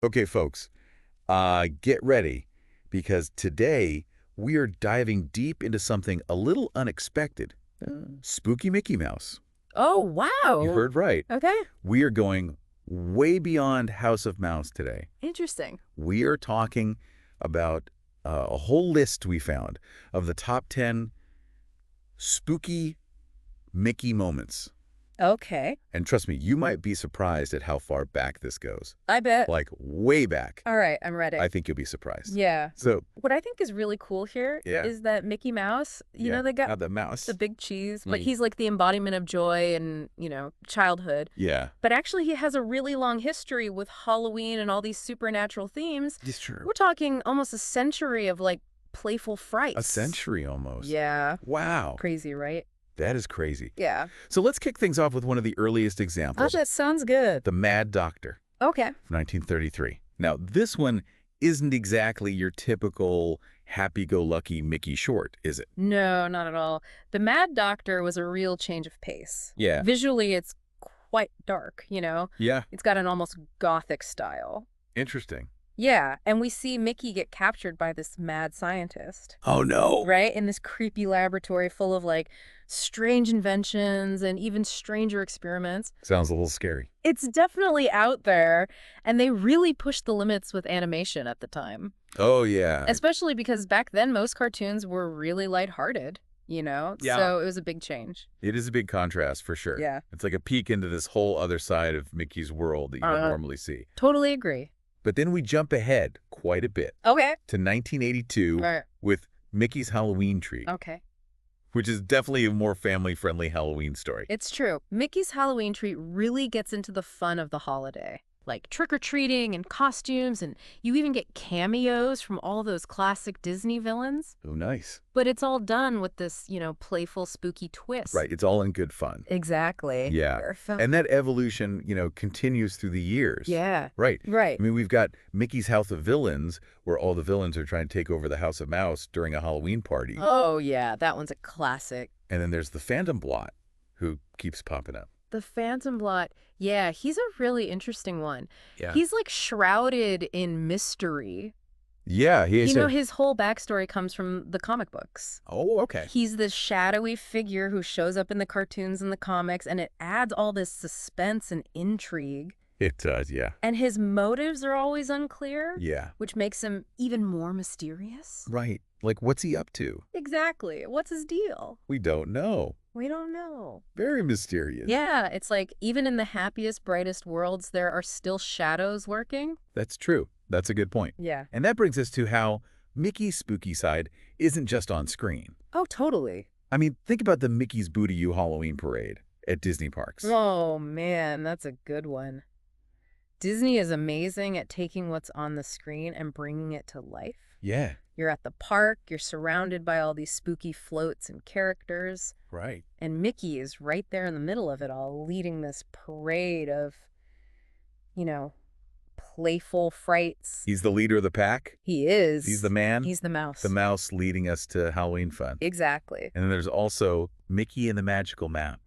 Okay, folks, get ready because today we are diving deep into something a little unexpected. Spooky Mickey Mouse. Oh, You wow. heard right. Okay. We are going way beyond House of Mouse today. Interesting. We are talking about a whole list we found of the top 10 spooky Mickey moments. Okay. And trust me, you might be surprised at how far back this goes. I bet. Like, way back. All right, I'm ready. I think you'll be surprised. Yeah. So, What I think is really cool here yeah. is that Mickey Mouse, they got the mouse. the big cheese, but Mm. he's like the embodiment of joy and, childhood. Yeah. But actually, he has a really long history with Halloween and all these supernatural themes. It's true. We're talking almost a century of, playful frights. A century almost. Yeah. Wow. Crazy, right? That is crazy. Yeah. So let's kick things off with one of the earliest Oh, examples. that sounds good. The Mad Doctor, Okay. 1933. Now, this one isn't exactly your typical happy-go-lucky Mickey short, is it? No, not at all. The Mad Doctor was a real change of pace. Yeah. Visually, it's quite dark, Yeah. It's got an almost gothic style. Interesting. Yeah, and we see Mickey get captured by this mad scientist, Oh, no. right? In this creepy laboratory full of, strange inventions and even stranger experiments. Sounds a little scary. It's definitely out there, and they really pushed the limits with animation at the time. Oh, yeah. Especially because back then, most cartoons were really lighthearted, Yeah. So it was a big change. It is a big contrast, for sure. Yeah. It's like a peek into this whole other side of Mickey's world that you don't normally see. Totally agree. But then we jump ahead quite a bit Okay. to 1982 Right. with Mickey's Halloween Tree, Okay. which is definitely a more family-friendly Halloween story. It's true. Mickey's Halloween treat really gets into the fun of the holiday, like trick-or-treating and costumes, and you even get cameos from all those classic Disney villains. Oh, nice. But it's all done with this, playful, spooky twist. Right, it's all in good fun. Exactly. Yeah. And that evolution, continues through the years. Yeah. Right. Right. I mean, we've got Mickey's House of Villains, where all the villains are trying to take over the House of Mouse during a Halloween party. Oh, yeah. That one's a classic. And then there's the Phantom Blot, who keeps popping up. The Phantom Blot, yeah, he's a really interesting one. Yeah. He's shrouded in mystery. Yeah, he is. His whole backstory comes from the comic books. Oh, okay. He's this shadowy figure who shows up in the cartoons and the comics, and it adds all this suspense and intrigue. It does, yeah. And his motives are always unclear, Yeah. which makes him even more mysterious. Right. Like, what's he up to? Exactly. What's his deal? We don't know. We don't know. Very mysterious. Yeah, it's like even in the happiest, brightest worlds, there are still shadows lurking. That's true. That's a good point. Yeah. And that brings us to how Mickey's spooky side isn't just on screen. Oh, totally. I mean, think about the Mickey's Boo to You Halloween parade at Disney parks. Oh, man, that's a good one. Disney is amazing at taking what's on the screen and bringing it to life. Yeah. You're at the park, you're surrounded by all these spooky floats and characters, Right. and Mickey is right there in the middle of it all, leading this parade of, playful frights. He's the leader of the pack. He is. He's the man. He's the mouse. The mouse leading us to Halloween fun. Exactly. And then there's also Mickey and the Magical Map,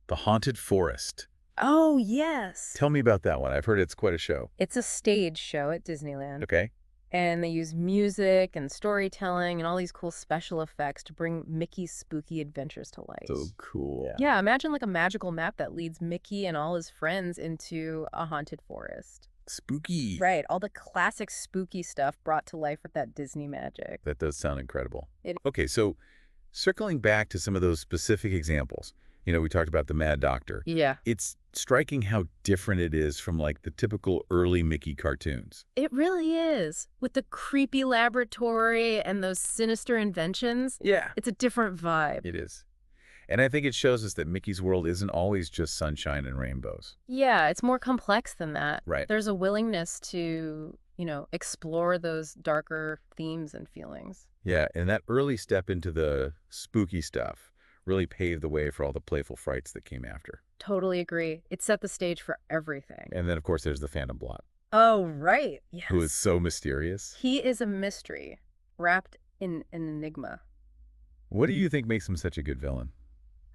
the Haunted Forest. Oh, yes. Tell me about that one. I've heard it's quite a show. It's a stage show at Disneyland. Okay. And they use music and storytelling and all these cool special effects to bring Mickey's spooky adventures to life. So cool. Yeah, imagine a magical map that leads Mickey and all his friends into a haunted forest. Spooky. Right, all the classic spooky stuff brought to life with that Disney magic. That does sound incredible. It- Okay, so circling back to some of those specific examples, we talked about the Mad Doctor. Yeah. It's striking how different it is from the typical early Mickey cartoons. It really is. With the creepy laboratory and those sinister inventions, Yeah. it's a different vibe. It is. And I think it shows us that Mickey's world isn't always just sunshine and rainbows. Yeah, it's more complex than that. Right. There's a willingness to, explore those darker themes and feelings. Yeah, and that early step into the spooky stuff really paved the way for all the playful frights that came after. Totally agree. It set the stage for everything. And then, of course, there's the Phantom Blot, Oh, right. Yes. who is so mysterious. He is a mystery wrapped in an enigma. What do you think makes him such a good villain?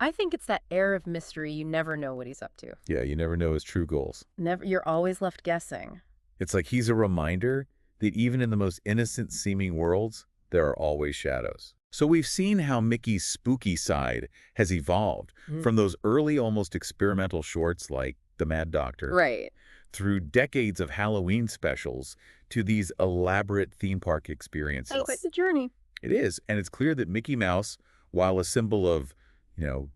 I think it's that air of mystery. You never know what he's up to. Yeah, you never know his true goals. You're always left guessing. It's like he's a reminder that even in the most innocent-seeming worlds, there are always shadows. So we've seen how Mickey's spooky side has evolved Mm. from those early, almost experimental shorts like The Mad Doctor, Right. through decades of Halloween specials to these elaborate theme park experiences. Quite the journey. It is, and it's clear that Mickey Mouse, while a symbol of,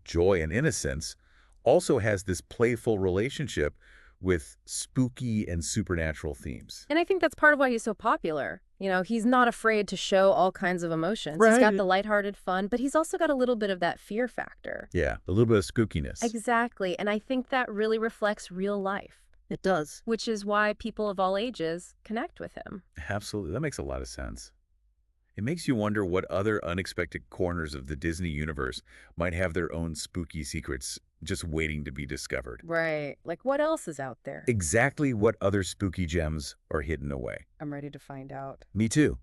joy and innocence, also has this playful relationship with spooky and supernatural themes. And I think that's part of why he's so popular. He's not afraid to show all kinds of emotions. He's got Right. the lighthearted fun, but he's also got a little bit of that fear factor. Yeah, a little bit of spookiness. Exactly. And I think that really reflects real life, It does. which is why people of all ages connect with him. Absolutely. That makes a lot of sense. It makes you wonder what other unexpected corners of the Disney universe might have their own spooky secrets just waiting to be discovered. Right. Like, what else is out there? Exactly what other spooky gems are hidden away. I'm ready to find out. Me too.